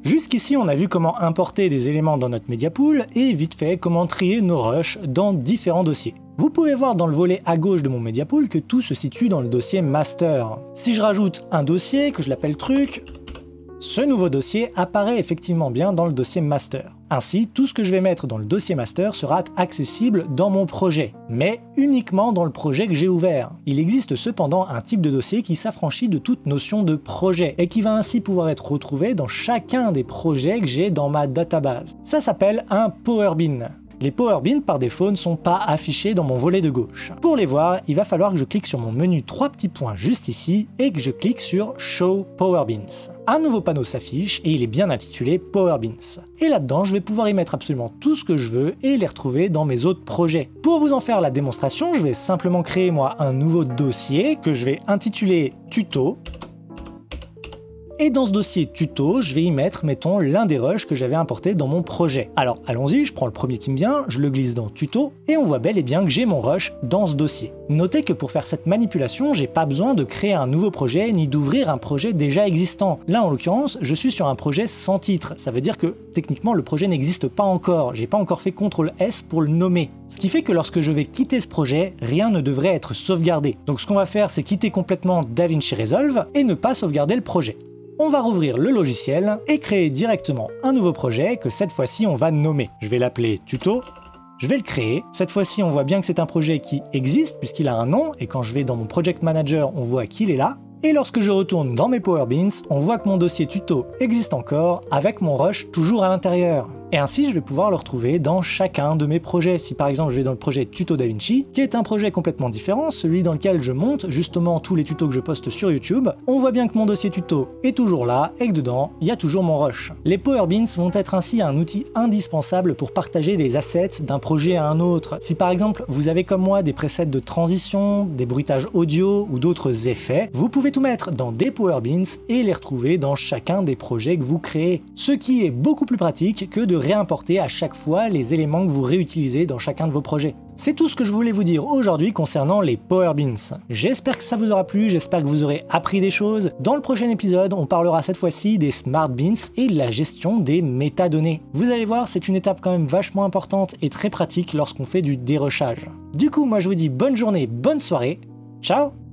Jusqu'ici, on a vu comment importer des éléments dans notre media pool et vite fait comment trier nos rushs dans différents dossiers. Vous pouvez voir dans le volet à gauche de mon media pool que tout se situe dans le dossier master. Si je rajoute un dossier, que je l'appelle truc, ce nouveau dossier apparaît effectivement bien dans le dossier master. Ainsi, tout ce que je vais mettre dans le dossier master sera accessible dans mon projet, mais uniquement dans le projet que j'ai ouvert. Il existe cependant un type de dossier qui s'affranchit de toute notion de projet et qui va ainsi pouvoir être retrouvé dans chacun des projets que j'ai dans ma database. Ça s'appelle un Power Bin. Les Power Bins par défaut ne sont pas affichés dans mon volet de gauche. Pour les voir, il va falloir que je clique sur mon menu 3 petits points juste ici et que je clique sur Show Power Bins. Un nouveau panneau s'affiche et il est bien intitulé Power Bins. Et là-dedans, je vais pouvoir y mettre absolument tout ce que je veux et les retrouver dans mes autres projets. Pour vous en faire la démonstration, je vais simplement créer moi un nouveau dossier que je vais intituler Tuto. Et dans ce dossier tuto, je vais y mettre, mettons, l'un des rushs que j'avais importé dans mon projet. Alors allons-y, je prends le premier qui me vient, je le glisse dans tuto, et on voit bel et bien que j'ai mon rush dans ce dossier. Notez que pour faire cette manipulation, j'ai pas besoin de créer un nouveau projet, ni d'ouvrir un projet déjà existant. Là en l'occurrence, je suis sur un projet sans titre. Ça veut dire que techniquement le projet n'existe pas encore, j'ai pas encore fait CTRL S pour le nommer. Ce qui fait que lorsque je vais quitter ce projet, rien ne devrait être sauvegardé. Donc ce qu'on va faire, c'est quitter complètement DaVinci Resolve et ne pas sauvegarder le projet. On va rouvrir le logiciel et créer directement un nouveau projet que cette fois-ci on va nommer. Je vais l'appeler Tuto, je vais le créer. Cette fois-ci on voit bien que c'est un projet qui existe puisqu'il a un nom et quand je vais dans mon Project Manager on voit qu'il est là. Et lorsque je retourne dans mes Power Bins, on voit que mon dossier tuto existe encore avec mon rush toujours à l'intérieur. Et ainsi, je vais pouvoir le retrouver dans chacun de mes projets. Si par exemple, je vais dans le projet Tuto DaVinci, qui est un projet complètement différent, celui dans lequel je monte justement tous les tutos que je poste sur YouTube, on voit bien que mon dossier tuto est toujours là et que dedans, il y a toujours mon rush. Les Power Bins vont être ainsi un outil indispensable pour partager les assets d'un projet à un autre. Si par exemple, vous avez comme moi des presets de transition, des bruitages audio ou d'autres effets, vous pouvez tout mettre dans des Power Bins et les retrouver dans chacun des projets que vous créez. Ce qui est beaucoup plus pratique que de réimporter à chaque fois les éléments que vous réutilisez dans chacun de vos projets. C'est tout ce que je voulais vous dire aujourd'hui concernant les Power Bins. J'espère que ça vous aura plu, j'espère que vous aurez appris des choses. Dans le prochain épisode, on parlera cette fois-ci des Smart Bins et de la gestion des métadonnées. Vous allez voir, c'est une étape quand même vachement importante et très pratique lorsqu'on fait du dérushage. Du coup, moi je vous dis bonne journée, bonne soirée, ciao!